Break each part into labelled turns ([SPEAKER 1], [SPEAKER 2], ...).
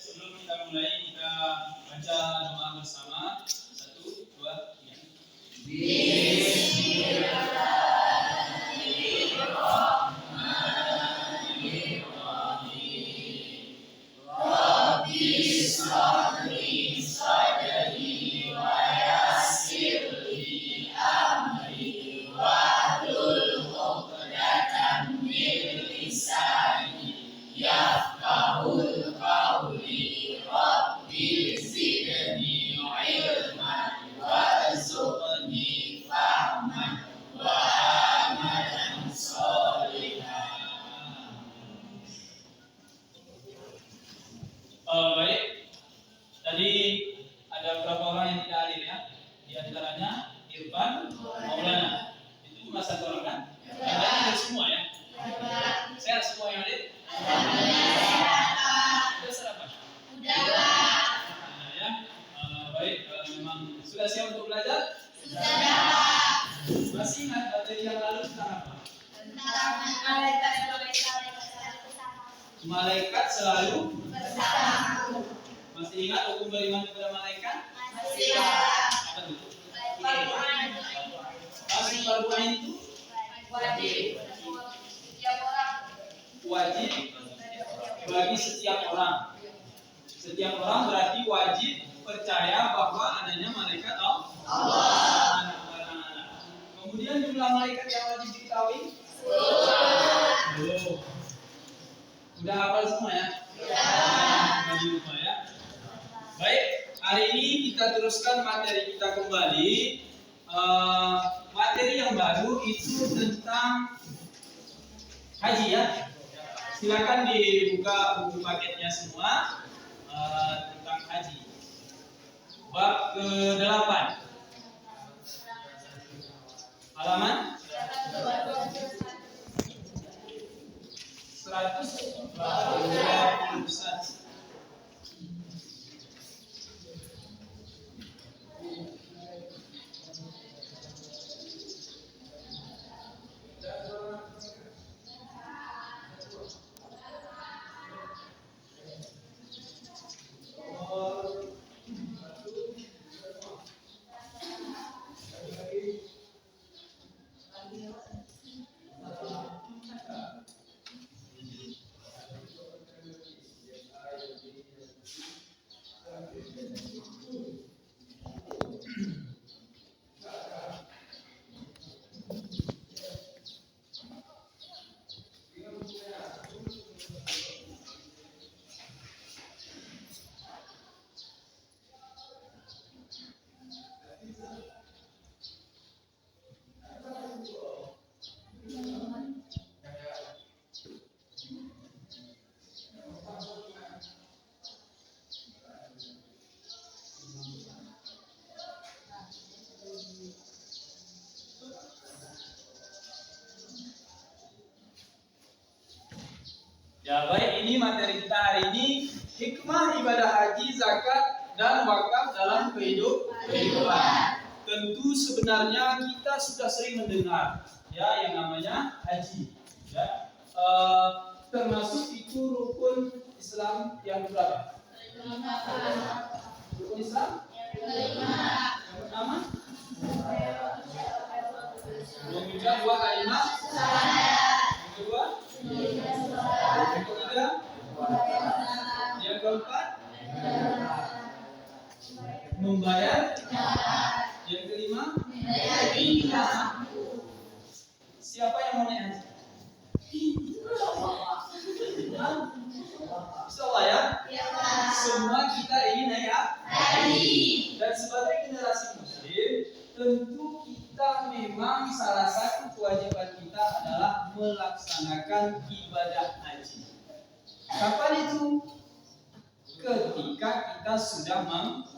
[SPEAKER 1] Sebelum kita mulai, kita baca doa bersama. 1, 2, 3. Baik, tadi ada beberapa orang yang tidak hadir ya. Di antaranya Irfan, Maulana. Itu cuma satu orang kan? Yang lain hadir semua ya? Sehat semua yang hadir? Sudah sarapan? Nah, ya. Baik, memang sudah siap untuk belajar? Masih ingat materi yang lalu tentang apa? Malaikat selalu bersama. Masih ingat hukum beriman kepada malaikat? Masih. Apa itu? Masih fardu ain itu? Wajib bagi setiap orang. Setiap orang berarti wajib percaya bahwa adanya malaikat Allah. Kemudian jumlah malaikat yang wajib diketahui? 10. Udah hafal semua ya? Bagi lupa ya. Baik, hari ini kita teruskan materi kita kembali. Materi yang baru itu tentang haji ya. Silakan dibuka buku paketnya semua tentang haji. Bab ke-8. Halaman 121. Ya baik, ini materi kita hari ini, hikmah ibadah haji, zakat, dan wakaf dalam kehidupan. Tentu sebenarnya kita sudah sering mendengar ya yang namanya haji. Ya. Termasuk itu rukun Islam yang berapa? Rukun Islam? Yang pertama? Mengucap 2 kalimat. Yang kedua? Yang ketiga? Yang keempat? Membayar? Yang kelima? Siapa yang mau naik haji? Insyaallah ya. Semua kita ingin naik haji. Dan sebagai generasi muslim, tentu kita memang salah satu kewajiban kita adalah melaksanakan ibadah haji. Kapan itu? Ketika kita sudah mampu.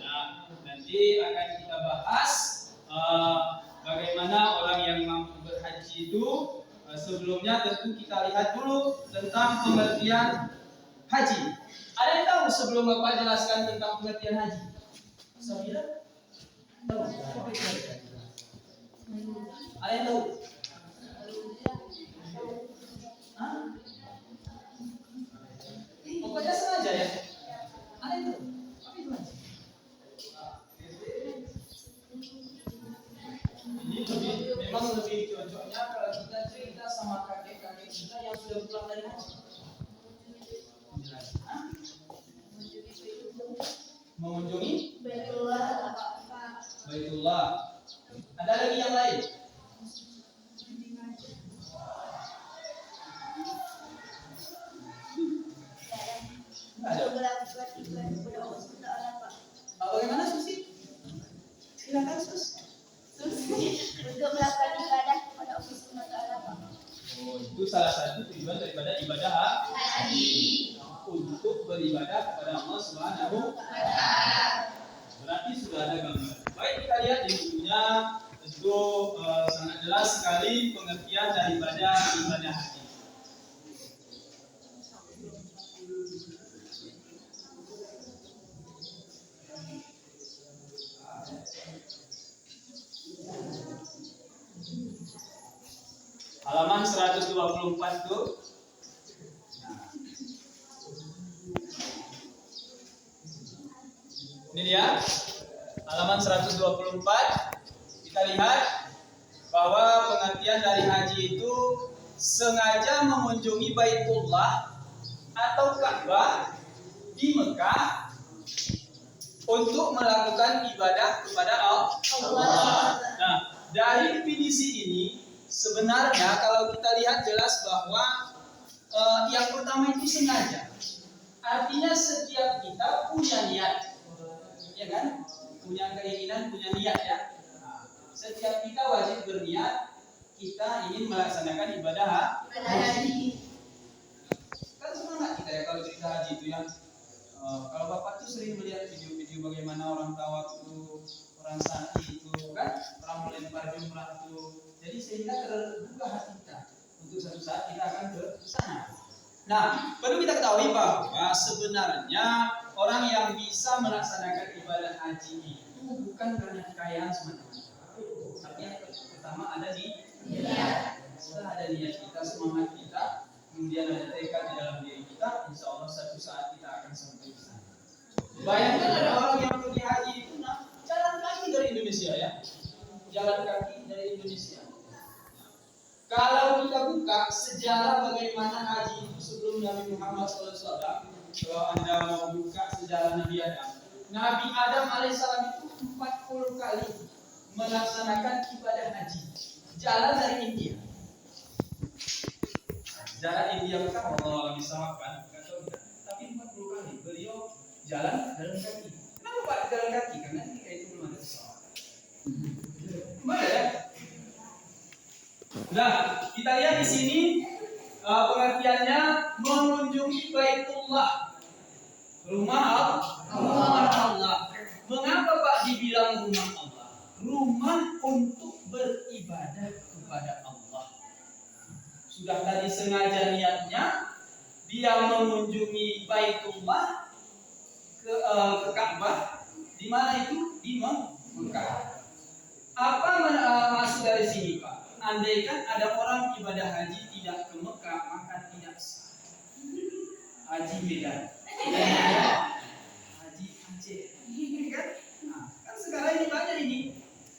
[SPEAKER 1] Nah, nanti akan kita bahas bagaimana orang yang mampu berhaji itu. Sebelumnya tentu kita lihat dulu tentang pengertian haji. Ada yang tahu sebelum Bapak jelaskan tentang pengertian haji? Sabila? Tahu? Ada yang tahu? Pokoknya sengaja aja ya. Ada itu. Tapi itu aja. Ini memang lebih cocoknya kalau kita cerita sama kakek-kakek kita yang sudah pulang dari haji. Mengunjungi Baitullah. Ada lagi yang lain? Bagaimana Susi? Silakan Sus.
[SPEAKER 2] Untuk melakukan ibadah kepada Allah Subhanahu wa taala.
[SPEAKER 1] Oh, itu salah satu tujuan daripada ibadah haji. Untuk beribadah kepada Allah Subhanahu wa taala. Berarti sudah ada gambaran. Baik, kita lihat di bukunya tentu sangat jelas sekali pengertian daripada ibadah haji. Halaman 124 tuh. Ini dia. Halaman 124. Kita lihat bahwa pengertian dari haji itu sengaja mengunjungi Baitullah atau Ka'bah di Mekah untuk melakukan ibadah kepada Allah. Nah, dari definisi ini sebenarnya kalau kita lihat jelas bahwa yang pertama itu sengaja. Artinya setiap kita punya niat, ya kan? Punya keinginan, punya niat ya. Nah, setiap kita wajib berniat kita ingin melaksanakan ibadah haji. Kan semangat kita ya kalau cerita haji itu ya. Kalau Bapak tuh sering melihat video-video bagaimana orang tawaf itu, orang sa'i itu kan, orang melempar jumrah itu. Jadi sehingga terbuka hati kita untuk suatu saat kita akan ke sana. Nah, perlu kita ketahui bahwa sebenarnya orang yang bisa melaksanakan ibadah haji itu bukan karena kekayaan semata-mata. Tapi yang pertama ada di niat. Setelah ada niat kita, semangat kita, kemudian ada tekad di dalam diri kita, insya Allah suatu saat kita akan sampai di sana. Bayangkan ada orang yang pergi haji itu jalan kaki dari Indonesia ya. Jalan kaki dari Indonesia. Kalau kita buka sejarah bagaimana haji itu sebelum Nabi Muhammad SAW, kalau Anda mau buka sejarah Nabi Adam, Nabi Adam alaihissalam itu 40 kali melaksanakan ibadah haji, jalan dari India. Jalan India bukan Allah bisa makan, tapi 40 kali beliau jalan kaki. Kenapa Pak jalan kaki? Karena ketika itu belum ada pesawat. Mana ya? Nah, kita lihat di sini pengertiannya mengunjungi Baitullah, rumah Allah. Mengapa Pak dibilang rumah Allah? Rumah untuk beribadah kepada Allah. Sudah tadi sengaja niatnya dia mengunjungi Baitullah ke Ka'bah. Di mana itu? Di Mekah. Apa maksud dari sini Pak? Andaikan ada orang ibadah haji tidak ke Mekah, maka tidak sah. Haji Medan, haji Aceh, kan? Nah, kan sekarang ini banyak ini.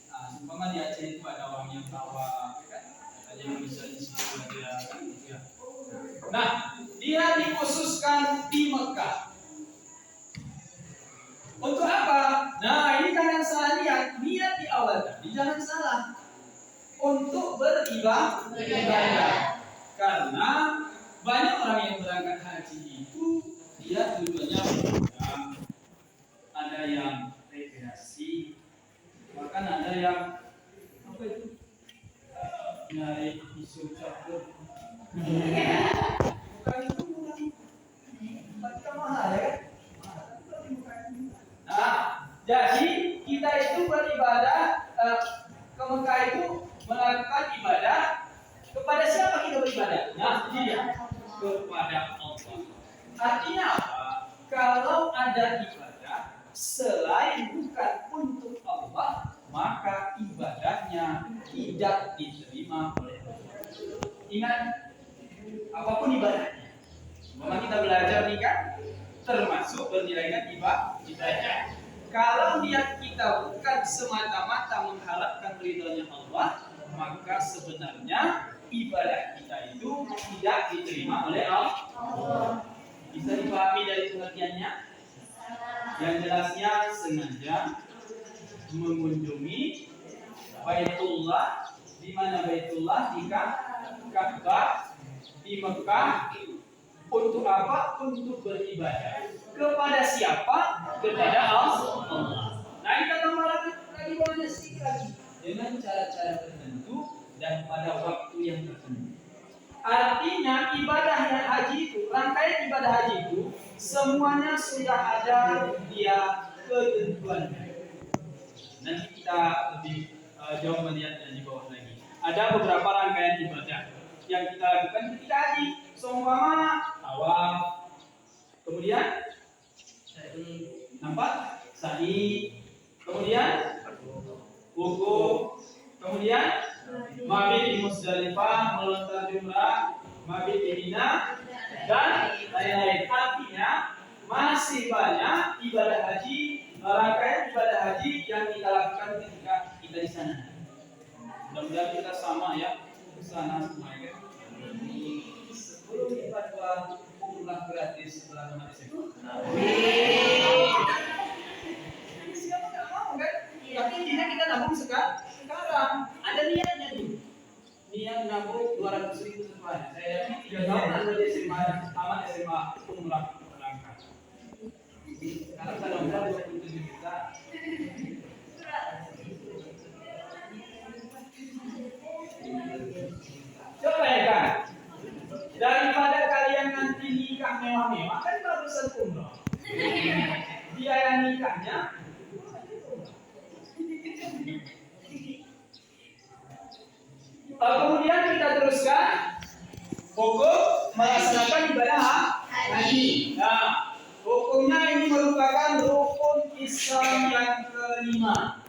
[SPEAKER 1] Nah, umpama di Aceh itu ada orang yang tawaf, kan? Ada yang bisa di situ ada, kan? Ya. Nah, dia dikhususkan di Mekah. Untuk apa? Nah, ini jangan salah niat di awal tadi jangan salah. Untuk beribadah. Karena banyak orang yang berangkat haji itu dia tujuannya beribadah. Ada yang rekreasi, bahkan ada yang apa itu? Nyari isu campur. Bukan itu bukan mahal ya. Nah, jadi kita itu beribadah ke Mekah itu melakukan ibadah kepada siapa kita beribadah? Nah, ini dia, kepada Allah. Artinya apa? Kalau ada ibadah selain bukan untuk Allah, maka ibadahnya tidak diterima oleh Allah. Ingat, apapun ibadahnya. Memang kita belajar nih kan, termasuk bernilainya ibadah. Kalau niat kita bukan semata-mata mengharapkan ridhonya Allah, maka sebenarnya ibadah kita itu tidak diterima oleh Allah. Bisa dipahami dari pengertiannya? Yang jelasnya sengaja mengunjungi Baitullah, di mana Baitullah di Ka'bah di Mekah. Untuk apa? Untuk beribadah. Kepada siapa? Kepada Allah. Nah, kita tambah lagi banyak sedikit lagi dengan cara-cara tertentu dan pada waktu yang tertentu. Artinya ibadah yang haji itu, rangkaian ibadah haji itu semuanya sudah ada dia ketentuannya. Nanti kita lebih jauh melihatnya di bawah lagi. Ada beberapa rangkaian ibadah yang kita lakukan ketika haji. Seumpama tawaf, kemudian nampak sa'i, kemudian wukuf, kemudian mabit di Musdalifah, melontar jumrah, mabit di Mina, dan lain-lain. Artinya masih banyak ibadah haji, rangkaian ibadah haji yang kita lakukan ketika kita di sana. Mudah-mudahan kita sama ya ke sana semua ya. Sebelum kita buat umrah gratis setelah umat Islam. Siapa nggak mau kan? Tapi intinya kita nabung sekarang. Ada niatnya nih. Niat nabung 200.000 sebulan. Saya yakin 3 tahun ada di SMA, tamat SMA umrah berangkat. Sekarang saya umrah 27 juta. Coba ya kan? Daripada kalian nanti nikah mewah-mewah, kan barusan umroh. Biaya nikahnya kemudian kita teruskan pokok melaksanakan ibadah haji. Nah, hukumnya ini merupakan rukun Islam yang kelima.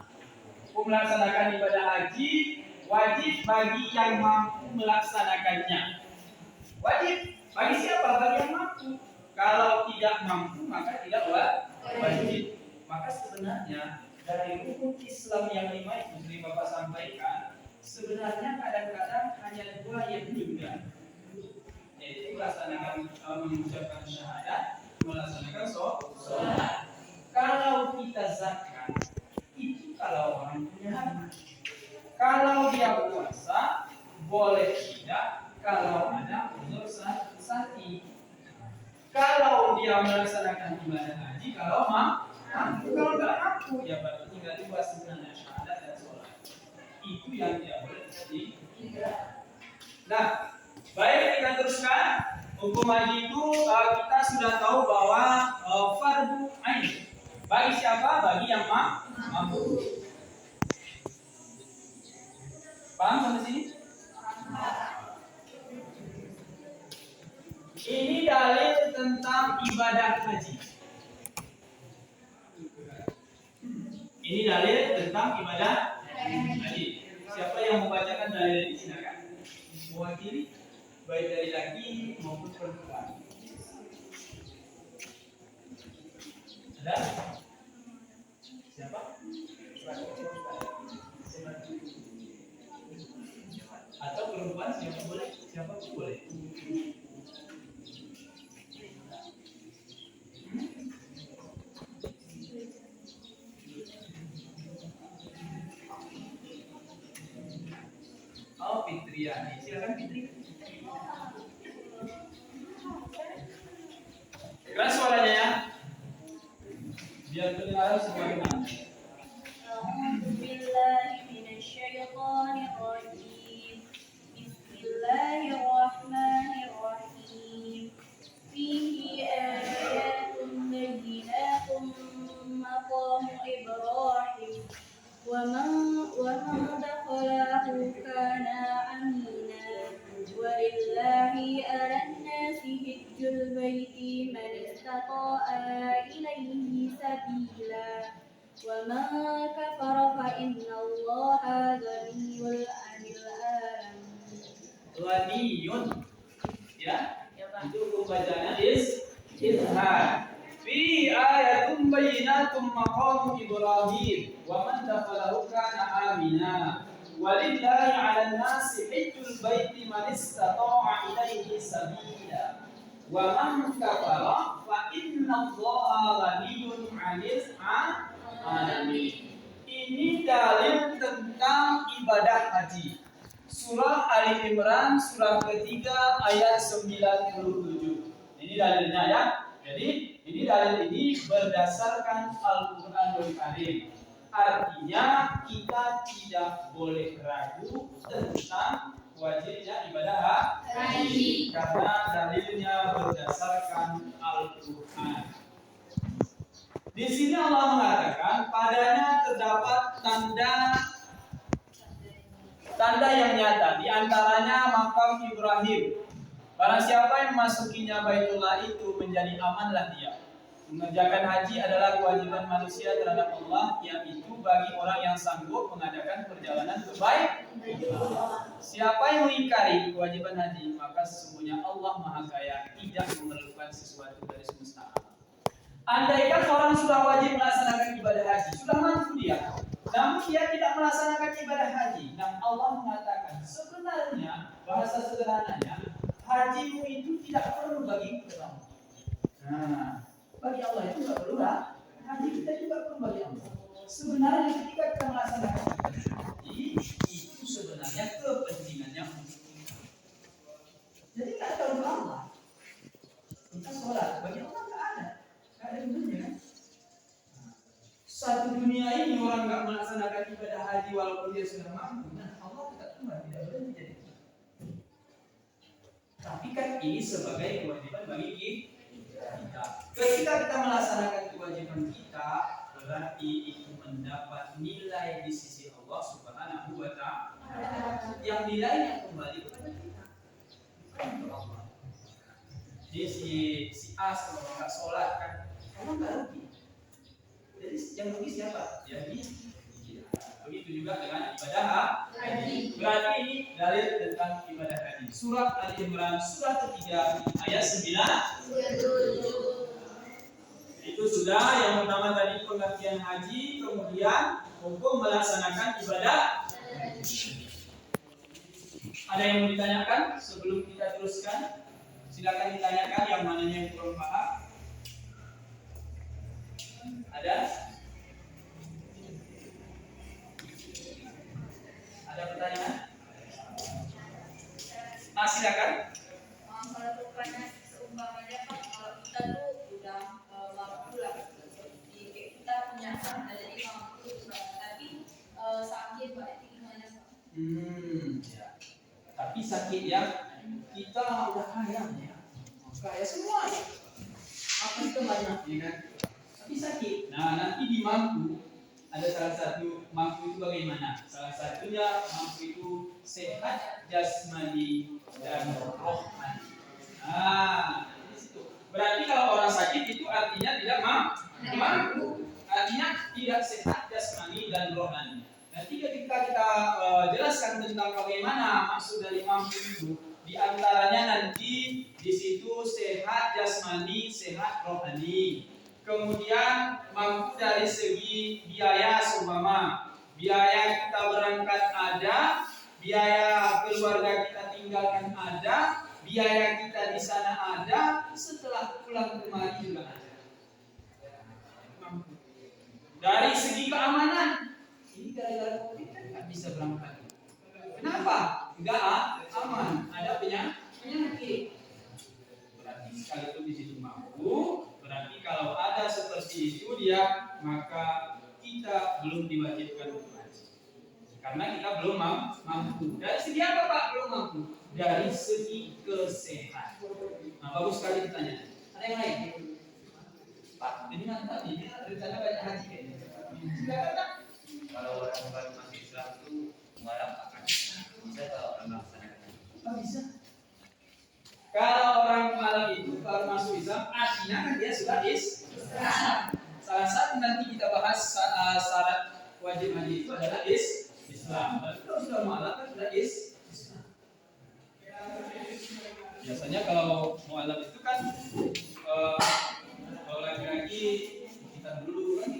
[SPEAKER 1] Hukum melaksanakan ibadah haji wajib bagi yang mampu melaksanakannya. Wajib bagi siapa? Bagi yang mampu. Kalau tidak mampu maka tidak wajib. Maka sebenarnya dari rukun Islam yang 5 itu seperti Bapak sampaikan, sebenarnya kadang-kadang hanya 2 yang juga, yaitu melaksanakan mengucapkan syahadat, melaksanakan sholat. Kalau kita zakat, itu kalau orang punya harta. Kalau dia puasa, boleh tidak kalau ada uzur sakit. Kalau dia melaksanakan ibadah haji, kalau mampu, kalau nggak mampu, ya baru tinggal 2 sebenarnya syahadat dan sholat. Itu yang tidak boleh terjadi. Nah, baik kita teruskan. Hukum haji itu kita sudah tahu bahwa fardu ain. Bagi siapa? Bagi yang mampu. Paham sampai sini? Ini dalil tentang ibadah haji. Ini dalil tentang ibadah haji. Siapa yang membacakan dalil ini silakan. Mewakili baik dari laki maupun perempuan. Ada? Siapa? Atau perempuan siapa boleh? Siapa pun boleh. Oh, Fitriani. Silakan Fitri. Keras suaranya ya. Biar pendengar semuanya.
[SPEAKER 2] Bismillahirrahmanirrahim. Fihi ayatun bayyinatun maqamu Ibrahim. ومن دخله كان آمنا ولله على الناس حج البيت من استطاع إليه سبيلا ومن كفر فإن الله غني عن العالمين.
[SPEAKER 1] Ghaniyun, ya, itu pembacanya izhar. bayyinatum maqamu Ibrahim wa man dakhalahu kana amina. Walillahi 'alan nasi hajjul baiti man istata'a ilaihi sabila. Wa man kafara fa inna Allaha ghaniyyun 'anil 'alamin. Ini dalil tentang ibadah haji. Surah Ali Imran surah ketiga ayat 97. Ini dalilnya ya. Jadi ini dalil ini berdasarkan Al-Qur'anul Karim. Artinya kita tidak boleh ragu tentang wajibnya ibadah haji karena dalilnya berdasarkan Al-Qur'an. Di sini Allah mengatakan padanya terdapat tanda yang nyata, di antaranya makam Ibrahim. Barang siapa yang memasukinya Baitullah itu menjadi amanlah dia. Mengerjakan haji adalah kewajiban manusia terhadap Allah, yaitu bagi orang yang sanggup mengadakan perjalanan ke Baitullah. Siapa yang mengingkari kewajiban haji, maka sesungguhnya Allah Maha Kaya, tidak memerlukan sesuatu dari semesta alam. Andaikan orang sudah wajib melaksanakan ibadah haji, sudah mampu dia, namun dia tidak melaksanakan ibadah haji, dan Allah mengatakan sebenarnya bahasa sederhananya hajimu itu tidak perlu bagi kamu. Nah, bagi Allah itu tidak perlu lah. Haji kita juga perlu bagi Allah. Sebenarnya ketika kita melaksanakan haji itu sebenarnya kepentingannya untuk kita. Jadi tidak perlu Allah. Kita sholat bagi Allah tidak ada. Tidak ada gunanya kan? Satu dunia ini orang nggak melaksanakan ibadah haji walaupun dia sudah mampu, nah Allah tidak boleh menjadi. Tapi kan ini sebagai kewajiban bagi kita. Ketika kita melaksanakan kewajiban kita, berarti itu mendapat nilai di sisi Allah Subhanahu wa Ta'ala. Yang nilainya kembali kepada kita. Untuk Allah. Jadi si A kalau nggak sholat kan, Allah nggak rugi. Jadi yang rugi siapa? Jadi begitu juga dengan ibadah haji. Berarti ini dalil tentang ibadah haji. Surat Ali Imran surah ketiga ayat 9. Itu sudah yang pertama tadi pengertian haji, kemudian hukum melaksanakan ibadah haji. Ada yang mau ditanyakan sebelum kita teruskan? Silakan ditanyakan yang mananya yang kurang paham. Ada? Ada pertanyaan? Silakan.
[SPEAKER 2] Kalau bukannya seumpamanya kan kalau kita tuh udah mampu lah, kita punya harta jadi mampu, tapi sakit berarti gimana?
[SPEAKER 1] Ya. Tapi sakit ya, kita udah kaya ya, kaya semua ya. Apa itu banyak ya kan? Tapi sakit. Nah nanti di mampu ada salah satu mampu itu bagaimana? Salah satunya mampu itu sehat jasmani dan rohani. Nah, di situ. Berarti kalau orang sakit itu artinya tidak mampu. Artinya tidak sehat jasmani dan rohani. Nanti ketika kita jelaskan tentang bagaimana maksud dari mampu itu, di antaranya nanti di situ sehat jasmani, sehat rohani. Kemudian mampu dari segi biaya, seumpama biaya kita berangkat ada, biaya keluarga kita tinggalkan ada, biaya kita di sana ada, setelah pulang kembali juga ada. Mampu. Dari segi keamanan, ini gara-gara COVID kan nggak bisa berangkat. Kenapa? Nggak aman, ada penyakit. Berarti sekalipun di situ mampu, berarti kalau ada seperti itu dia, maka kita belum diwajibkan untuk haji. Karena kita belum mampu. Dari segi apa Pak belum mampu? Dari segi kesehatan. Nah bagus sekali ditanya. Ada yang lain? Pak, ini mantap ini rencana banyak haji kayaknya.
[SPEAKER 3] Kalau orang baru masuk Islam itu mualaf akan bisa kalau orang melaksanakan.
[SPEAKER 1] Oh, bisa. Kalau orang mualaf itu baru masuk Islam, artinya kan dia sudah Islam. Salah satu nanti kita bahas syarat wajib haji itu adalah Islam. Kalau sudah mualaf kan sudah Islam. Biasanya kalau mualaf itu kan kalau laki-laki kita dulu kan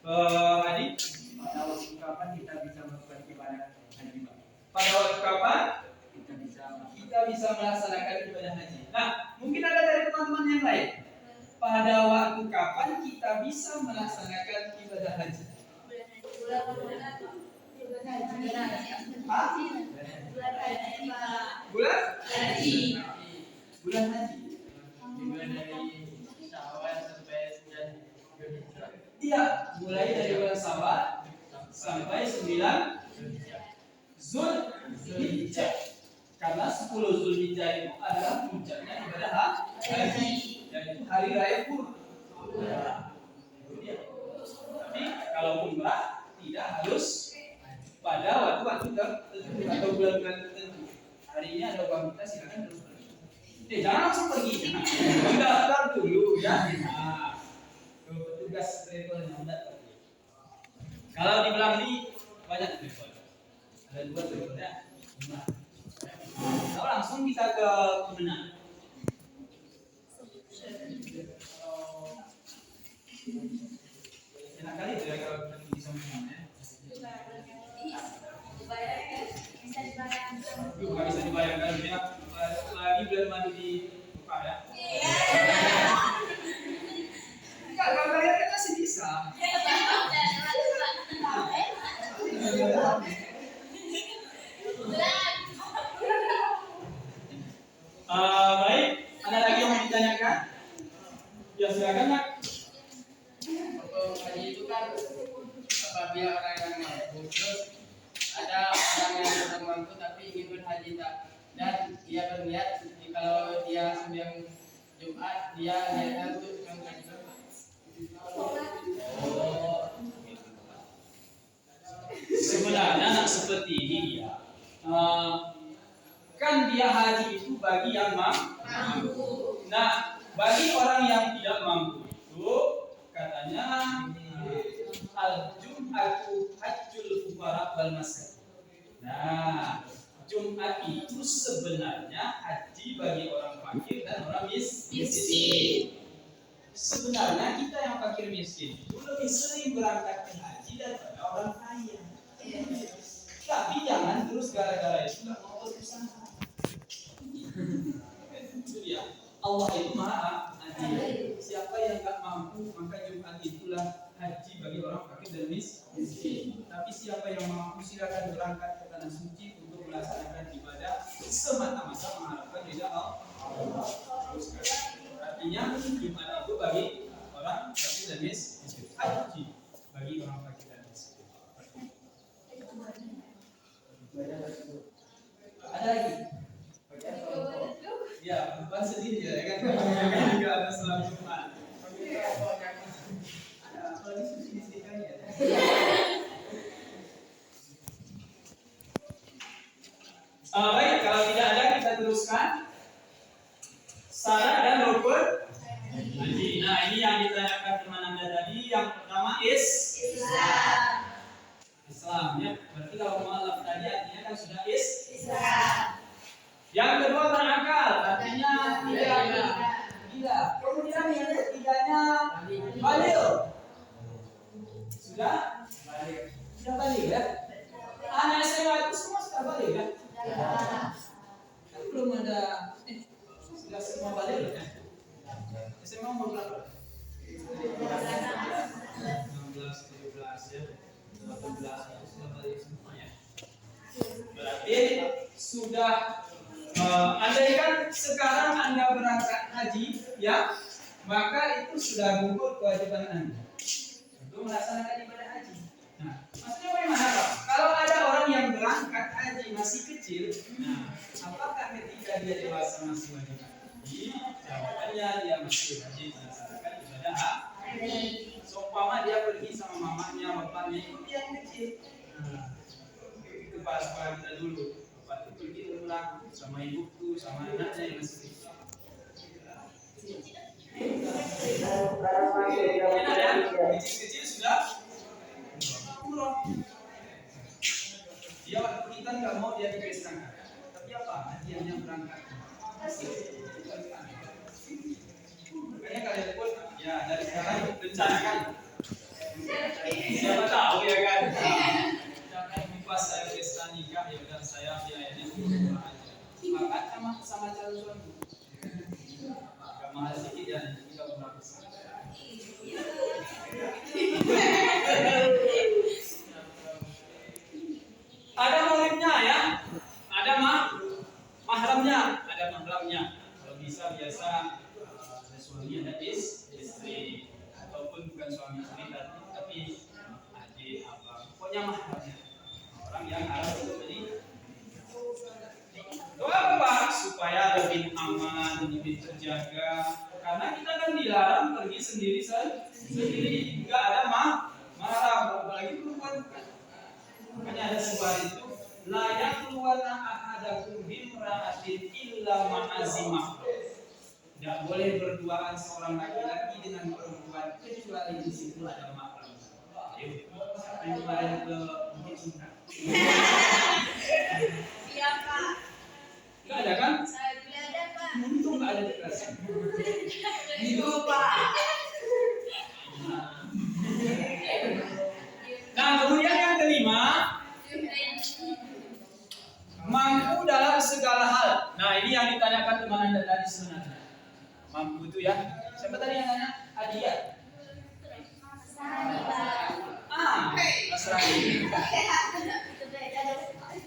[SPEAKER 1] Adik,
[SPEAKER 4] Pada waktu kapan kita bisa melakukan ibadah haji, Pak?
[SPEAKER 1] pada waktu kapan
[SPEAKER 4] Kita bisa
[SPEAKER 1] melaksanakan ibadah haji? Nah, mungkin ada dari teman-teman yang lain. Pada waktu kapan kita bisa melaksanakan ibadah haji? Hah? Bulan? Bulan haji.
[SPEAKER 4] juga dari Syawal sampai 9 Zulhijjah.
[SPEAKER 1] Iya, mulai dari bulan Syawal sampai 9 Zulhijjah. Karena 10 Zulhijjah itu adalah puncaknya ibadah haji, yaitu hari raya kurban. Tapi kalau umrah tidak harus pada waktu-waktu tertentu atau bulan-bulan tertentu. Hari ini ada uang kita, silakan terus pergi. Jangan langsung pergi. Daftar dulu ya. Nah, ke petugas travelnya daftar. Kalau di belakang ini banyak travel. Ada 2 travelnya. Kalau langsung kita ke Kemenang. Enak kali ya kalau kita bisa menangnya. Nggak bisa dibayangkan ya. Lagi bulan madu di muka ya. Kalau kalian kan masih bisa. Baik, ada lagi yang mau ditanyakan? Ya silakan Nak.
[SPEAKER 4] Untuk haji itu kan apabila orang yang mampu, terus ada orang yang belum mampu tapi ingin berhaji dan dia berniat kalau dia sembahyang Jumat dia niatnya untuk berhaji.
[SPEAKER 1] Sebenarnya Nak seperti ini ya. Kan dia haji itu bagi yang mampu. Nah, bagi orang yang tidak mampu itu katanya al-jum'atu hajjul fuqara wal masakin. Nah, Jumat itu sebenarnya haji bagi orang fakir dan orang miskin. Sebenarnya kita yang fakir miskin itu lebih sering berangkat ke haji daripada orang kaya. Tapi jangan terus gara-gara itu nggak mau berusaha. Itu dia. Allah itu maha adil. Siapa yang nggak mampu maka Jumat itulah haji bagi orang fakir dan miskin. Tapi siapa yang mampu silakan berangkat ke tanah suci untuk melaksanakan ibadah semata-mata mengharapkan ridha Allah. Artinya Jumat itu bagi orang fakir dan miskin. Haji bagi orang fakir dan miskin. Ada lagi? Ya, bukan sendiri ya kan? Kan juga ada selang Jumat. Ada apa diskusi kan ya? Baik, kalau tidak ada kita teruskan. Syarat dan rukun haji. Nah, ini yang ditanyakan teman Anda tadi. Yang pertama Islam ya. Berarti kalau mualaf tadi artinya kan sudah Islam. Yang kedua berakal, artinya gila. Kemudian yang ketiganya balil. Sudah balil ya. Anak SMA itu semua sudah balil ya. Kan belum ada sudah semua balil ya. SMA umur berapa? 16, 17 ya. 18 sudah balil semuanya. Berarti sudah andaikan sekarang Anda berangkat haji ya, maka itu sudah gugur kewajiban Anda untuk melaksanakan ibadah haji. Nah, maksudnya bagaimana Pak? Kalau ada orang yang berangkat haji masih kecil, nah, apakah ketika dia dewasa masih wajib haji? Jawabannya dia masih wajib melaksanakan ibadah haji. Seumpama dia pergi sama mamanya, bapaknya itu dia yang kecil. Nah, itu bahasa kita dulu. Bapak itu pergi pulang sama ibuku, sama anaknya yang masih kecil. Kecil-kecil sudah umroh. Dia waktu kita nggak mau dia dipestakan, tapi apa? Hadiahnya berangkat. Makanya kalian pun ya dari sekarang rencanakan. Siapa tahu ya kan? Pas saya pesta nikah ya udah saya biayain semua aja. Sepakat sama calon suami. Gak mahal sedikit ya, nanti kita pulang besar. Ada maulidnya ya, ada mahramnya, ada mahramnya. Kalau bisa biasa ada suami, ada istri, ataupun bukan suami istri tapi adik apa, pokoknya mahramnya. Orang yang harus jadi doa apa? Supaya lebih aman, lebih terjaga. Karena kita kan dilarang pergi sendiri. Nggak ada mahram, apalagi perempuan. Makanya ada sebuah itu layak keluarna ahadakum bimra'atin illa ma'azimah. Tidak boleh berduaan seorang laki-laki dengan perempuan kecuali di situ ada mahram. Siapa yang kemarin ke Bukit Cinta?
[SPEAKER 2] Iya Pak.
[SPEAKER 1] Nggak ada kan?
[SPEAKER 2] Saya tidak ada Pak.
[SPEAKER 1] Untung nggak ada di kelas.
[SPEAKER 2] Itu Pak.
[SPEAKER 1] Nah, kemudian yang kelima, mampu dalam segala hal. Nah, ini yang ditanyakan teman Anda tadi sebenarnya. Mampu itu ya. Siapa tadi yang tanya? Hadiah. Mas Rani.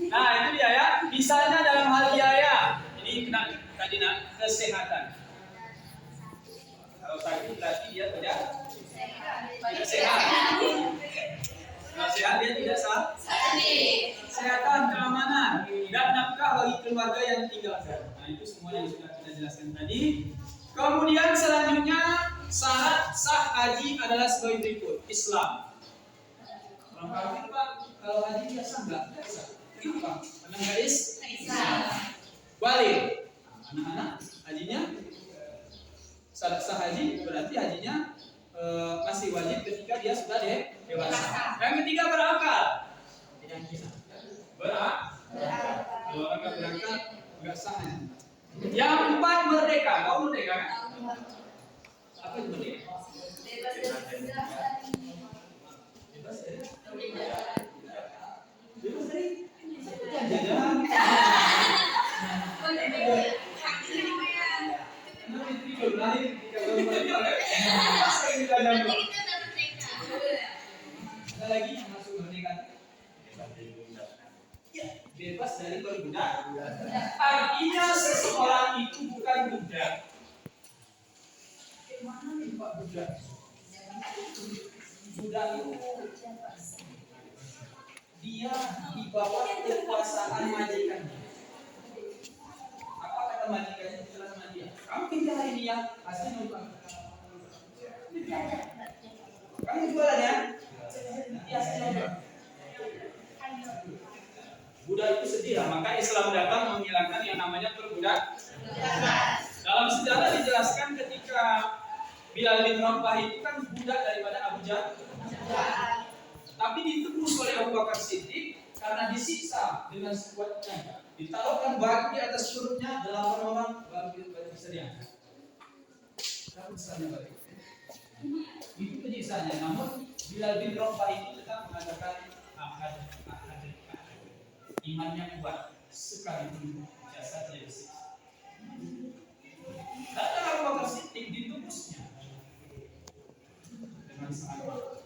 [SPEAKER 1] Nah, itu dia ya. Misalnya dalam hal biaya. Ini kena tadi kesehatan. Kalau sakit berarti dia tidak sehat. Kalau sehat dia tidak kesehatan, keamanan, dan nafkah bagi keluarga yang tinggal. Nah, itu semua yang sudah kita jelaskan tadi. Kemudian selanjutnya syarat sah haji adalah sebagai berikut. Islam. Orang kafir Pak, kalau haji biasa enggak biasa. Kenapa? Karena enggak Islam. Balik. Anak-anak hajinya syarat sah haji berarti hajinya masih wajib ketika dia sudah dewasa. Yang ketiga berakal. Kalau orang nggak berakal nggak sah haji. Yang keempat merdeka. Kau merdeka kan? Apa itu merdeka? Bebas dari jajahan. Ada lagi yang masuk merdeka. Bebas dari perbudak. Artinya seseorang itu bukan budak. Mana nih Pak budak? Budak itu dia di bawah kekuasaan majikannya. Apa kata majikannya setelah sama dia? Kamu tinggal hari ini ya, hasilnya numpang. Kamu jualan ya? Nanti hasilnya. Budak itu sedih lah, maka Islam datang menghilangkan yang namanya perbudak. Dalam sejarah dijelaskan ketika Bilal bin Rabah itu kan budak daripada Abu Jahal. Tapi ditebus oleh Abu Bakar Siddiq karena disiksa dengan sekuatnya. Ditaruhkan batu di atas perutnya, 8 orang batu bisa diangkat. Berapa besarnya batu? Itu penyiksaannya. Namun Bilal bin Rabah itu tetap mengatakan ahad. Imannya kuat sekalipun jasadnya disiksa. Datang Abu Bakar Siddiq ditebusnya dengan sangat kuat.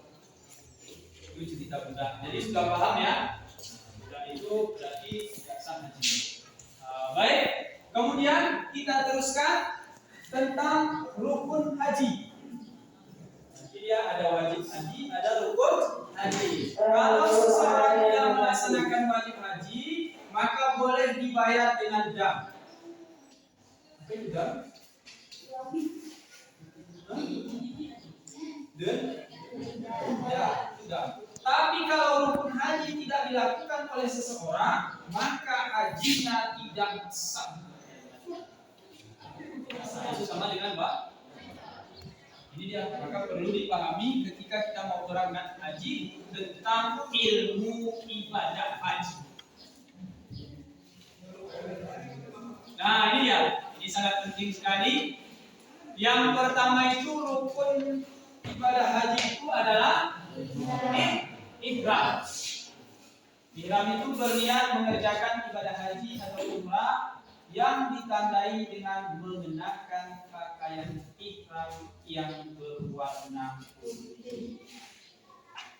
[SPEAKER 1] Itu cerita budak. Jadi sudah paham ya? Budak itu berarti tidak sah haji. Baik. Kemudian kita teruskan tentang rukun haji. Jadi dia ada wajib haji, ada rukun haji. Kalau seseorang tidak melaksanakan wajib haji, maka boleh dibayar dengan dam. Apa itu dam? Dam. Tapi kalau rukun haji tidak dilakukan oleh seseorang, maka hajinya tidak sah. Itu sama dengan Pak. Ini dia, maka perlu dipahami ketika kita mau berangkat haji tentang ilmu ibadah haji. Nah ini dia, ini sangat penting sekali. Yang pertama itu rukun ibadah haji itu adalah ihram. Ihram itu berniat mengerjakan ibadah haji atau umrah yang ditandai dengan mengenakan pakaian ihram yang berwarna putih.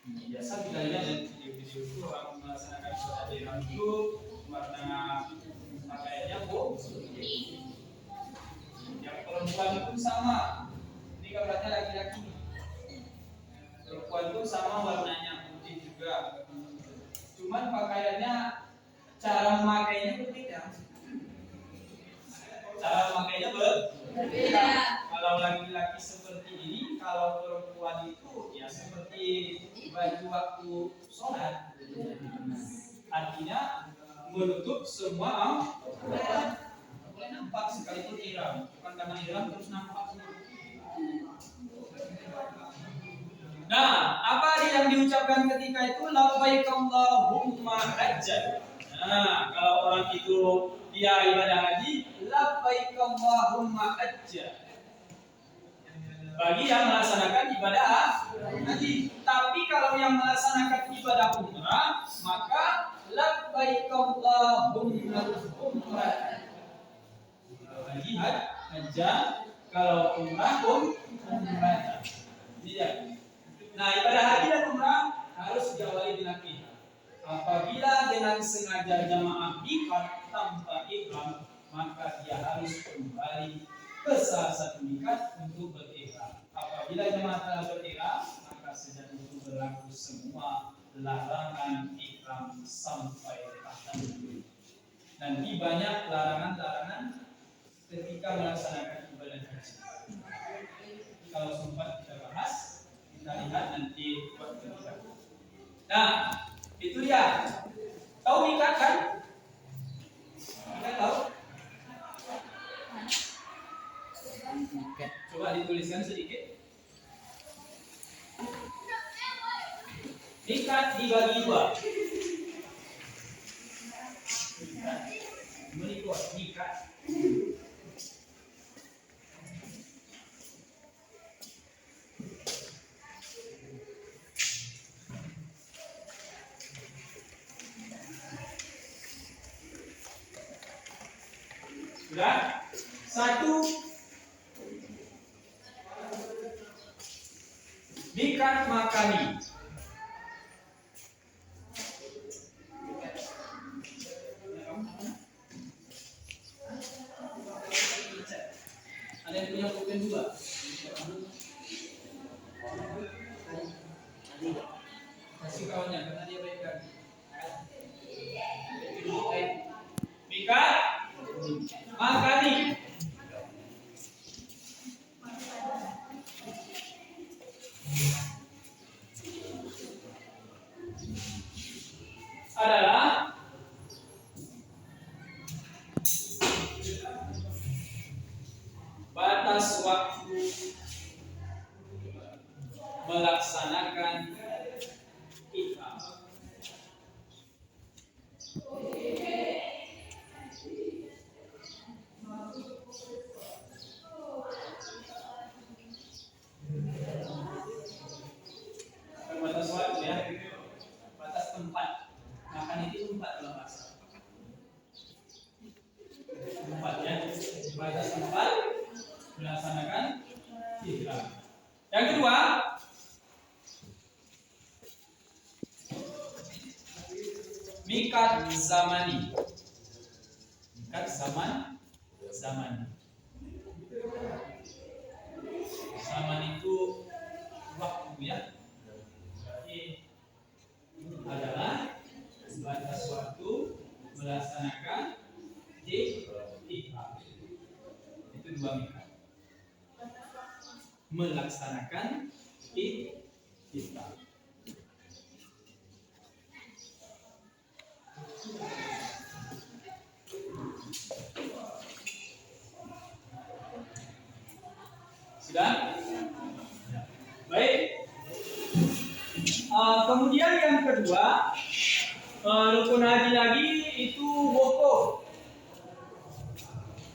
[SPEAKER 1] Biasa kita lihat dari video-video itu orang melaksanakan ibadah ihram itu warna pakaiannya putih. Yang perempuan pun sama. Ini gambarnya laki-laki. Perempuan pun sama warnanya putih juga. Cuman pakaiannya, cara memakainya berbeda. Cara memakainya berbeda. Kalau laki-laki seperti ini, kalau perempuan itu ya seperti baju waktu sholat. Artinya menutup semua boleh nampak sekalipun ihram, bukan karena ihram terus nampak semua. Nah, apa yang diucapkan ketika itu? Labbaik Allahumma hajjan. Nah, kalau orang itu dia ibadah haji, labbaik Allahumma hajjan. Bagi yang melaksanakan ibadah haji. Tapi kalau yang melaksanakan ibadah umrah, maka labbaik Allahumma umrah. Haji hajjan, kalau umrah umrah. Iya. Nah, ibadah haji dan umrah harus diawali dengan ihram. Apabila dengan sengaja jamaah miqat tanpa ihram, maka dia harus kembali ke salah satu miqat untuk berihram. Apabila jamaah telah berihram, maka sejak itu berlaku semua larangan ihram sampai akhir. Nanti banyak larangan-larangan ketika melaksanakan ibadah haji. Kalau sempat kita bahas, kita lihat nanti waktu kita. Nah, itu dia. Tahu miqat kan? Kita tahu? Coba dituliskan sedikit. Miqat dibagi dua. Miqat. Sudah? Satu, miqat makani. Ada yang punya pulpen juga? Kasih kawannya, karena dia baik kan. Miqat makani. Adalah batas waktu melaksanakan ihram. Batas waktu ya, batas tempat. Makan itu tempat dalam bahasa. Tempat ya, batas tempat melaksanakan ihram. Yang kedua, miqat zamani. Miqat zaman. Zaman itu waktu ya. Jadi adalah batas waktu melaksanakan ihram. Itu dua miqat. Melaksanakan ihram. Sudah? Baik. Kemudian yang kedua, rukun haji lagi itu wukuf.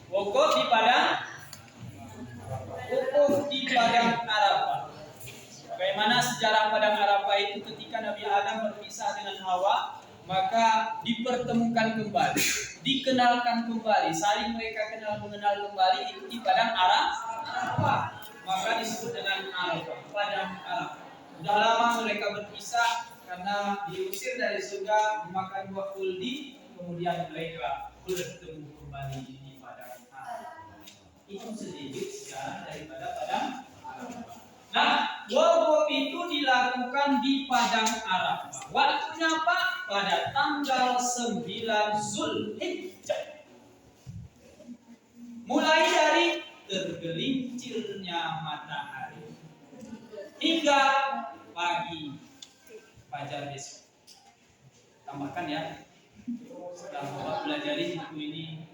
[SPEAKER 1] Wukuf di padang Arafah. Bagaimana sejarah padang Arafah itu ketika Nabi Adam berpisah dengan Hawa, maka dipertemukan kembali, dikenalkan kembali, saling mereka mengenal kembali itu di padang Arafah. Maka disebut dengan Arafah, padang Arafah. Sudah lama mereka berpisah karena diusir dari surga memakan buah kuldi, kemudian mereka bertemu kembali di padang Arafah. Itu sedikit sejarah daripada padang Arafah. Nah, wukuf itu dilakukan di padang Arafah. Waktunya apa? Pada tanggal 9 Zulhijjah. Mulai dari tergelincirnya matahari hingga pagi fajar besok. Tambahkan ya. Setelah Bapak pelajari buku ini,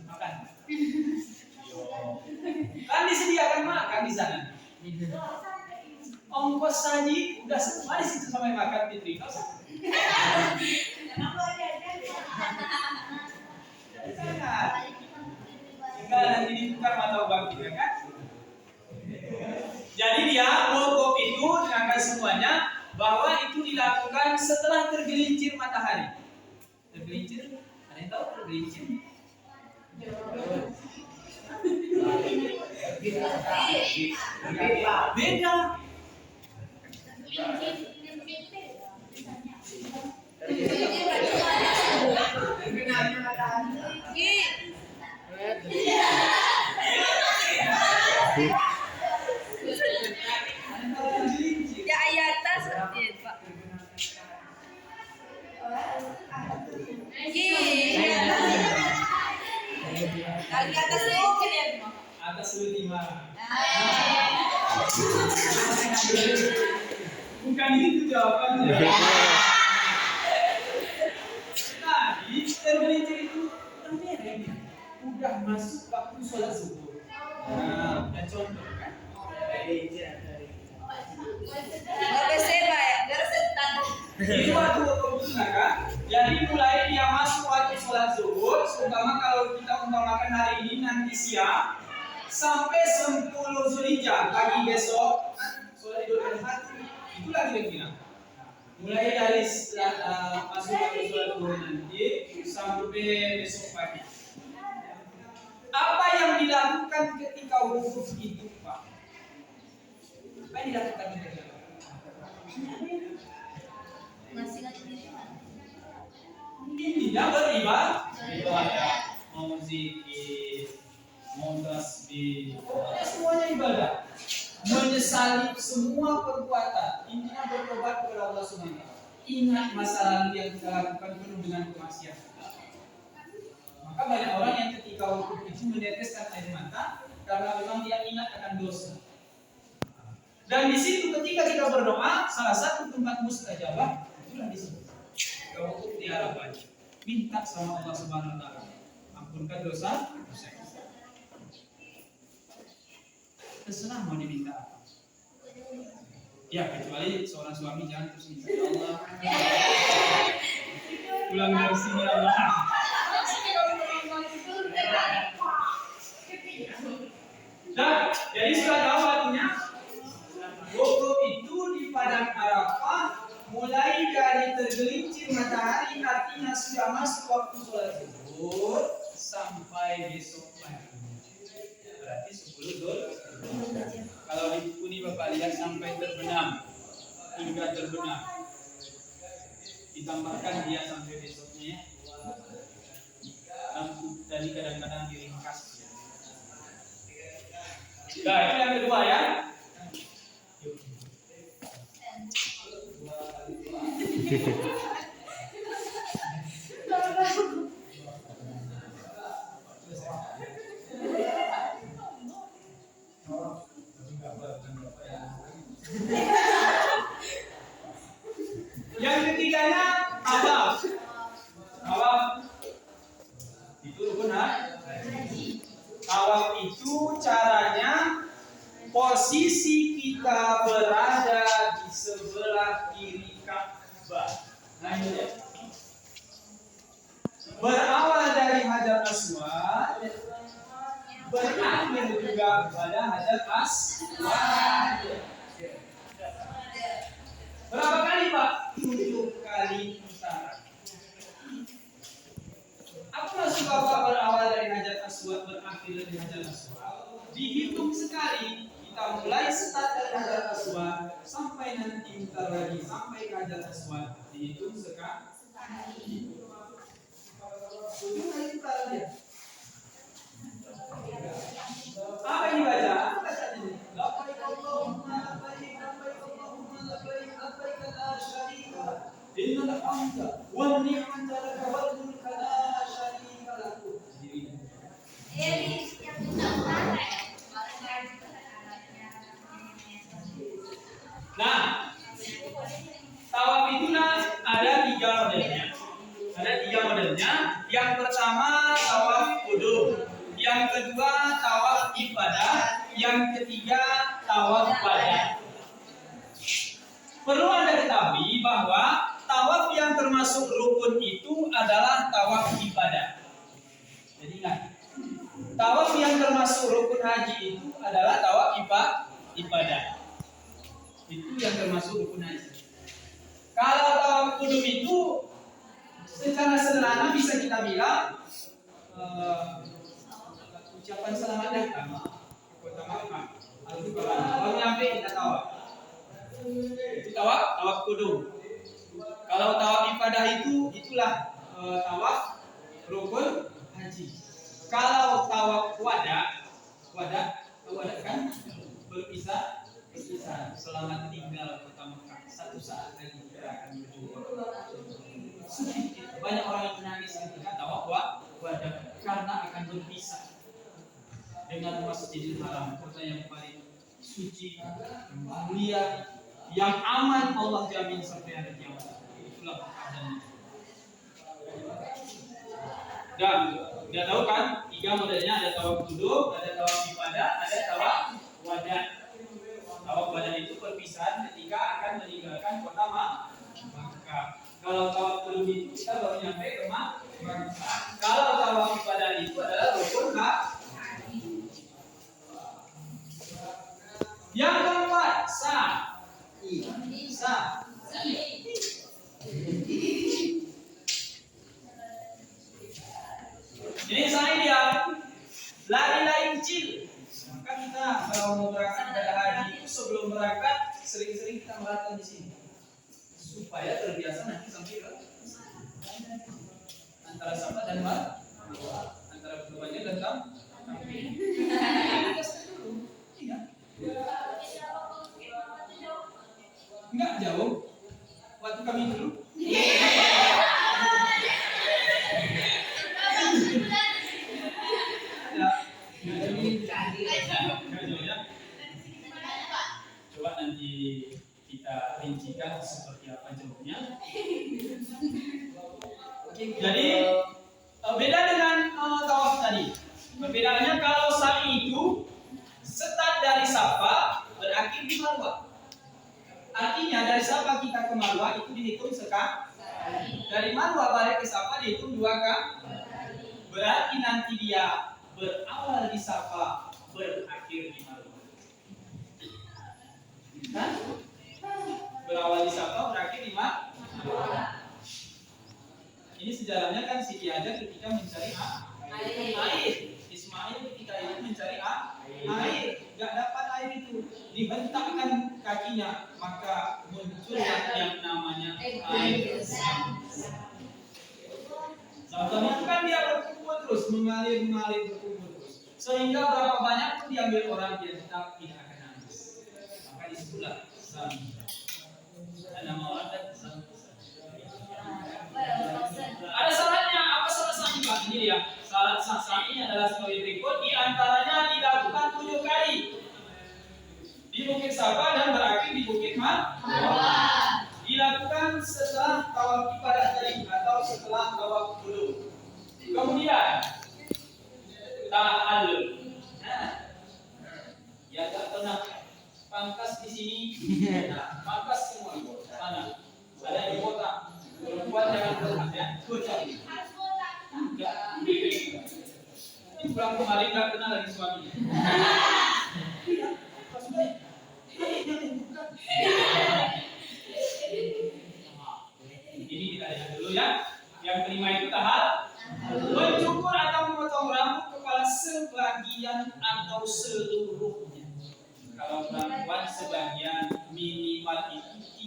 [SPEAKER 1] makan. Kan disediakan makan di sana. Ongkos saji udah semua di situ sampai makan di Trinos. Sangat. Tinggal nanti ditukar mata uang kita kan. Jadi dia wukuf itu dengan semuanya bahwa itu dilakukan setelah tergelincir matahari. Tergelincir, ada yang tahu tergelincir? Beda.
[SPEAKER 2] Ya ayat atas Pak. Lagi atas mungkin ya.
[SPEAKER 1] Atas ultima. Bukan itu jawabannya. Tadi tergelincir itu udah masuk waktu sholat subuh. Nah, dan contoh kan? Ini waktu kan? Jadi mulai dia masuk waktu sholat zuhur, umpama kalau kita umpamakan hari ini nanti siang sampai 10 Zulhijjah pagi besok sholat Idul Adha itulah kira-kira. Mulai dari masuk waktu sholat zuhur nanti sampai besok pagi. Apa yang dilakukan ketika wukuf itu, Pak? Apa yang dilakukan ketika intinya beribadah, mau zikir, mau tasbih, pokoknya semuanya ibadah. Menyesali semua perbuatan, intinya bertobat kepada Allah SWT. Ingat masa lalu yang kita lakukan penuh dengan kemaksiatan. Maka banyak orang yang ketika wukuf itu meneteskan air mata karena memang dia ingat akan dosa. Dan di situ ketika kita berdoa, salah satu tempat mustajabah itulah di situ. Kita wukuf di Arafah, minta sama Allah Subhanahu Wa Taala, ampunkan dosa kita. Terserah mau diminta apa. Ya kecuali seorang suami jangan terus minta ya Allah. Pulang dari sini Allah. Nah, jadi sudah tahu waktunya. Wukuf itu di padang Arafah mulai dari tergelincir matahari, artinya sudah masuk waktu sholat zuhur sampai besok pagi. Berarti 10 Zulhijjah. Kalau di buku ini Bapak lihat sampai terbenam, hingga terbenam. Ditambahkan dia sampai besoknya. Tadi kadang-kadang diringkas. Nah, itu yang kedua ya. Yang ketiganya tawaf. Tawaf itu benar. Tawaf itu caranya posisi kita berada di sebelah kiri Ka'bah. Nah ini dia. Berawal dari Hajar Aswad, berakhir juga pada hajat aswad. Berapa kali Pak? 7 kali putaran. Apa maksud Bapak berawal dari hajat aswad, berakhir dari hajat aswad? Dihitung sekali. Kita mulai start dari hajat aswad sampai nanti mutar lagi sampai ke hajat aswad. Dihitung sekali. 7 kali putaran ya. Apa yang dibaca? Apa bacanya? Labbaik Allahumma labbaik, labbaik Allahumma labbaik, labbaik la syarika lak. Innal hamda wan ni'mata laka wal mulka la syarika lak. Nah, tawaf itu ada 3 modelnya. Ada 3 modelnya. Yang pertama tawaf qudum. Yang kedua tawaf ibadah, yang ketiga tawaf wada. Perlu Anda ketahui bahwa tawaf yang termasuk rukun itu adalah tawaf ibadah. Jadi ingat, tawaf yang termasuk rukun haji itu adalah tawaf ibadah. Itu yang termasuk rukun haji. Kalau tawaf qudum itu secara sederhana bisa kita bilang ucapan selamat datang ke kota Makkah. Baru nyampe kita tawaf. Itu tawaf qudum. Kalau tawaf ibadah itulah tawaf rukun haji. Kalau tawaf wada kan berpisah. Selamat tinggal kota Makkah. Satu saat lagi kita akan berjumpa. Banyak orang yang menangis ketika tawaf wada karena akan berpisah dengan Masjidil Haram, kota yang paling suci, yang mulia, yang aman, Allah jamin sampai hari kiamat. Itulah keadaannya. Dan sudah tahu kan 3 modelnya, ada tawaf qudum, ada tawaf ibadah, ada tawaf wada. Tawaf wada itu perpisahan ketika akan meninggalkan kota Makkah. Kalau tawaf qudum itu kita baru nyampe ke Makkah. Kalau tawaf ibadah itu adalah rukun haji. Yang keempat, sa'i. Ini sa'i dia lari-lari kecil. Maka kita kalau mau berangkat ibadah haji itu sebelum berangkat sering-sering kita melakukan di sini supaya terbiasa nanti sampai antara Safa dan Marwah, antara keduanya datang. Enggak jauh. Waktu kami dulu. Coba nanti kita rincikan seperti apa jauhnya. Jadi beda dengan tawaf tadi. Perbedaannya kalau sa'i itu start dari Safa berakhir di Marwah. Artinya dari Safa kita ke Marwah itu dihitung sekali. Dari Marwah balik ke Safa dihitung 2 kali. Berarti nanti dia berawal di Safa, berakhir di Marwah. Kan? Berawal di Safa, berakhir di Marwah. Ini sejarahnya kan Siti Hajar ketika mencari air. Ismail ketika itu mencari air, nggak dapat air itu, dibentakkan kakinya, maka muncullah yang namanya air Zam-Zam itu kan dia berkumpul terus, mengalir berkumpul terus, sehingga berapa banyak pun diambil orang dia tetap tidak akan habis. Maka disebutlah Zam-Zam. Dan nama orang Zam-Zam. Ada syaratnya, apa syarat sahnya Pak? Ini dia. Syarat sah sahnya adalah sebagai berikut. Di antaranya dilakukan 7 kali di Bukit Safa dan berakhir di Bukit Marwah. Dilakukan setelah tawaf ibadah tadi atau setelah tawaf qudum. Kemudian ta'allul. Nah, ya tak pernah pangkas di sini. Nah,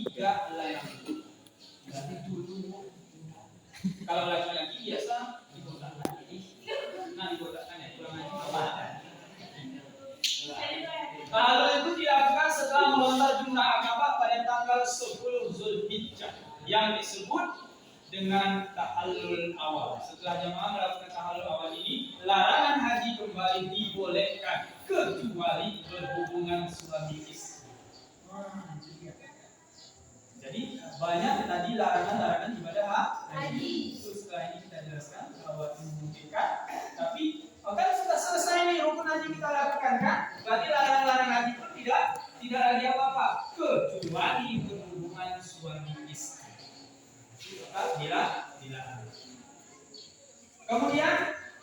[SPEAKER 1] 3 larangan. Berarti dulu kalau laki-laki biasa dibotakkan. Nah, dibotakkan ya kurang aja apa? Hal itu dilakukan setelah melontar jumlah Akabah pada tanggal 10 Zulhijjah yang disebut dengan tahallul awal. Setelah jemaah melakukan tahallul awal ini, larangan haji kembali dibolehkan kecuali berhubungan suami istri. Jadi banyak tadi larangan-larangan ibadah haji. Itu setelah ini kita jelaskan bahwa memungkinkan, tapi kan sudah selesai nih rukun haji kita lakukan kan? Berarti larangan-larangan haji pun tidak lagi apa-apa kecuali berhubungan suami istri. Dilarang. Kemudian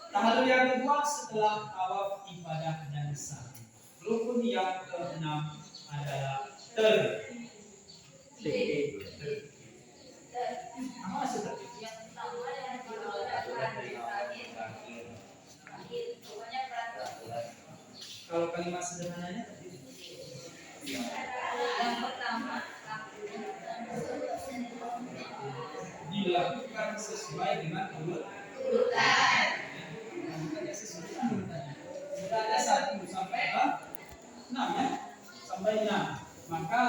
[SPEAKER 1] tahallul yang kedua setelah tawaf ibadah dan sa'i. Rukun yang keenam adalah apa maksud tertib?
[SPEAKER 2] Yang pertama yang kedua terakhir. Pokoknya peraturan.
[SPEAKER 1] Kalau kalimat sederhananya
[SPEAKER 2] Yang pertama
[SPEAKER 1] dilakukan sesuai dengan
[SPEAKER 2] urutan.
[SPEAKER 1] Sudah ada 1 sampai 6 ya, sampai 6. Maka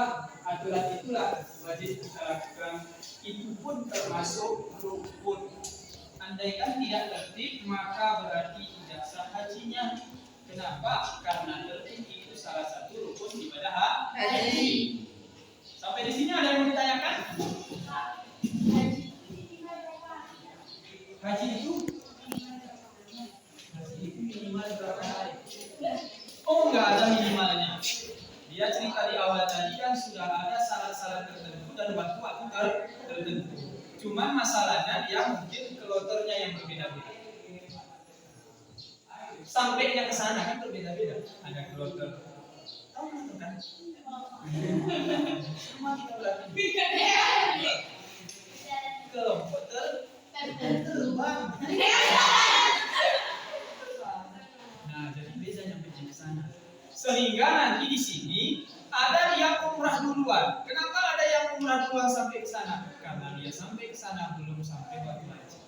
[SPEAKER 1] aturan itulah wajib kita lakukan. Itu pun termasuk rukun. Andaikan tidak tertib maka berarti tidak sah hajinya. Kenapa? Karena tertib itu salah satu rukun ibadah haji. Sampai di sini ada yang mau ditanyakan? Haji itu minimal berapa hari? Oh, enggak ada minimalnya. Dia cerita di awal tadi kan sudah ada syarat-syarat tertentu dan waktu tertentu. Cuman masalahnya dia mungkin kloternya yang berbeda-beda. Sampainya ke sana kan berbeda-beda. Ada kloter. Tahu kan? Semua kita belajar. Kelompok terbang. Nah, jadi beda nyampe ke sana. Sehingga nanti di sini ada yang umrah duluan. Kenapa ada yang umrah duluan sampai ke sana? Karena dia sampai ke sana belum sampai waktu haji.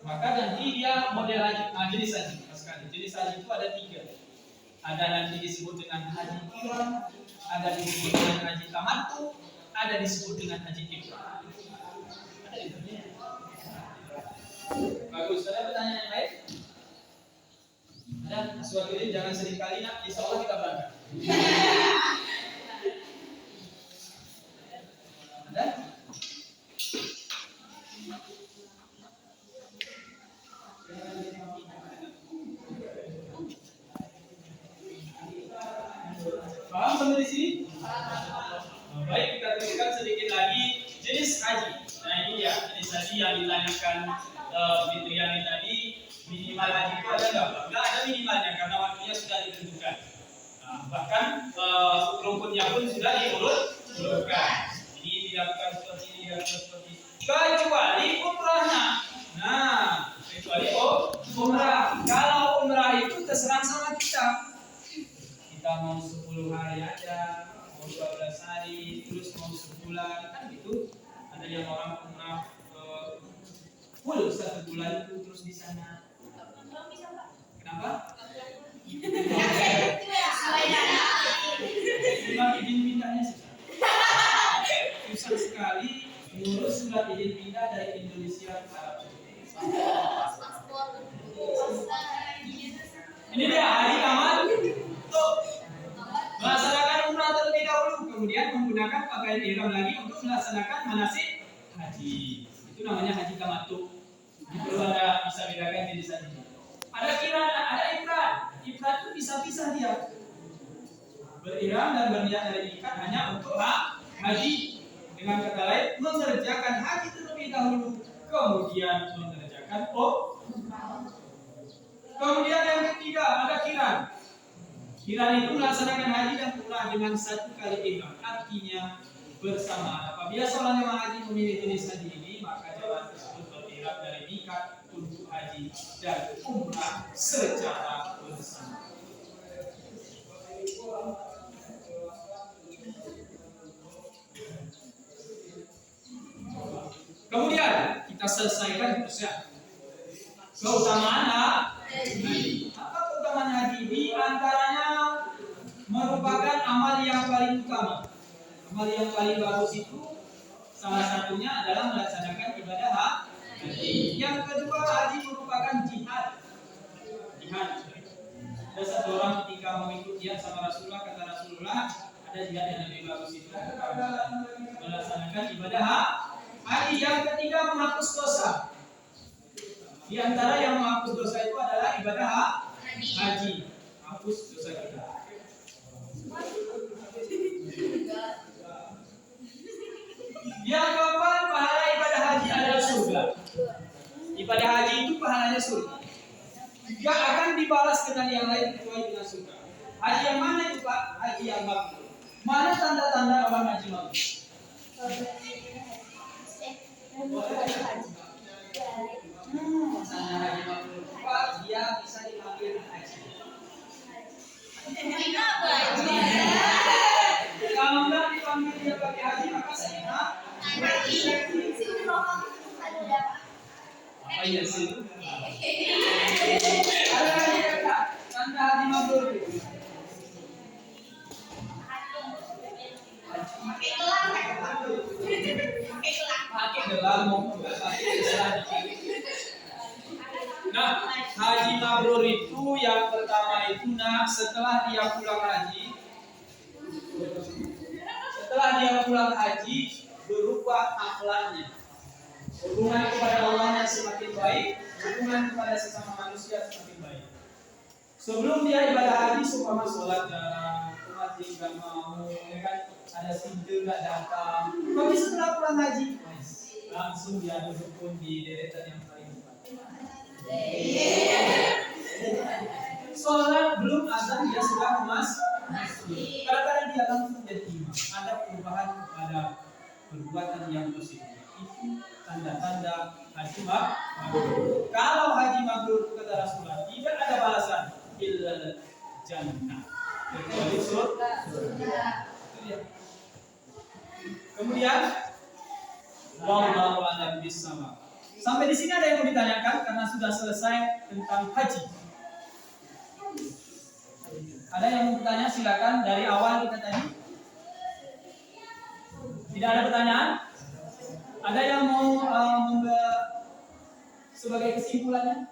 [SPEAKER 1] Maka nanti dia model haji. Jenis haji sekali. Jenis haji itu ada 3. Ada nanti disebut dengan haji qiran, ada disebut dengan haji tamattu, ada disebut dengan haji ifrad. Ada di dunia. Bagus. Ada pertanyaan yang lain? Ada sesuatu ini jangan sedih kali nak. Insya Allah kita berangkat. Ada? Paham sampai di sini? Baik, kita teruskan sedikit lagi jenis haji. Nah ini ya jenis haji yang ditanyakan Fitriani tadi. Minimal haji itu ada nggak? Nggak ada minimalnya karena waktunya sudah ditentukan. Nah, bahkan rukunnya pun sudah diurutkan. Ini dilakukan seperti ini, dilakukan seperti ini. Kecuali umrahnya. Nah, kecuali umrah. Kalau umrah itu terserah sama kita. Kita mau 10 hari aja, mau 12 hari, terus mau sebulan, kan gitu. Ada yang orang umrah full 1 bulan itu terus di sana. Kenapa? Surat izin pindahnya susah sekali ngurus surat izin pindah dari Indonesia ke Arab Saudi. Ini dia hari tamat. Melaksanakan umrah terlebih dahulu, kemudian menggunakan pakaian ihram lagi untuk melaksanakan manasik haji. Itu namanya haji tamattu. Itu Anda bisa bedakan jenis haji. Ada qiran, ada ifrad. Ifrad itu bisa-bisa dia. Berihram dan berniat dari ikat hanya untuk haji. Dengan kata lain, mengerjakan haji terlebih dahulu, kemudian mengerjakan Kemudian yang ketiga ada qiran. Qiran itu melaksanakan haji dan umrah dengan 1 kali ihram. Artinya bersama. Apabila seorang jemaah haji memilih jenis haji ini, maka jemaah tersebut berihram dari miqat untuk haji dan umrah secara bersama. Kemudian kita selesaikan terusnya. Keutamaan haji. Apa keutamaan haji? Di antaranya merupakan amal yang paling utama. Amal yang paling bagus itu salah satunya adalah melaksanakan ibadah haji. Yang kedua, haji merupakan jihad. Jihad. Ada satu orang ketika mengikut jihad sama Rasulullah, kata Rasulullah, ada jihad yang lebih bagus itu melaksanakan ibadah haji. Yang ketiga, menghapus dosa. Di antara yang menghapus dosa itu adalah ibadah haji. Hapus dosa kita. Yang keempat, pahala ibadah haji adalah surga. Ibadah haji itu pahalanya surga. Gak akan dibalas dengan yang lain kecuali dengan surga. Haji yang mana itu Pak? Haji yang mabrur. Mana tanda-tanda orang haji mabrur? Tanda haji mabrur Pak, dia bisa dipanggil haji. Kalau enggak dipanggil dia pakai haji maka saya apa iya sih? Ada lagi kata tanda haji mabrur. Pakai gelar mau pakai gelar. Nah, haji mabrur itu yang pertama itu setelah dia pulang haji. Setelah dia pulang haji berubah akhlaknya. Hubungan kepada Allahnya semakin baik, hubungan kepada sesama manusia semakin baik. Sebelum dia ibadah haji seumpama sholat jarang, umat tidak mau, ya kan? Ada sindir nggak datang. Tapi setelah pulang haji, langsung dia duduk pun di deretan yang paling depan. Sholat belum azan dia sudah masuk. Kadang-kadang dia langsung jadi imam. Ada perubahan pada perbuatan yang positif. Itu tanda-tanda haji mabrur. Kalau haji mabrur kata Rasulullah tidak ada balasan illa jannah. Kecuali surga. Kemudian wallahu a'lam bishawab. Sampai di sini ada yang mau ditanyakan karena sudah selesai tentang haji. Ada yang mau bertanya silakan dari awal kita tadi. Tidak ada pertanyaan? Ada yang mau sebagai kesimpulannya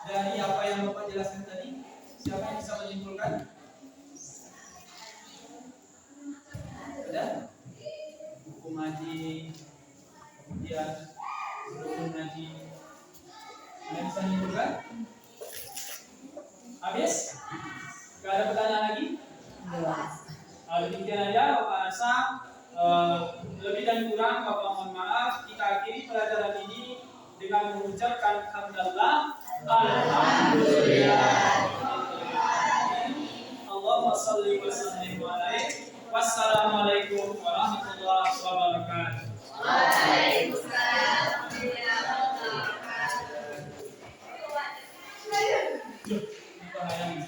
[SPEAKER 1] dari apa yang Bapak jelaskan tadi? Siapa yang bisa menyimpulkan? Ada? Hukum haji, kemudian rukun haji. Ada yang bisa menyimpulkan? Habis? Gak ada pertanyaan lagi? Demikian aja Bapak rasa lebih dan kurang Bapak mohon maaf. Kita akhiri pelajaran ini dengan mengucapkan hamdalillah, alhamdulillah. Allahumma shalli wa sallim alaihi. Wassalamualaikum warahmatullahi wabarakatuh.
[SPEAKER 2] Waalaikumsalam.
[SPEAKER 1] Bahaya.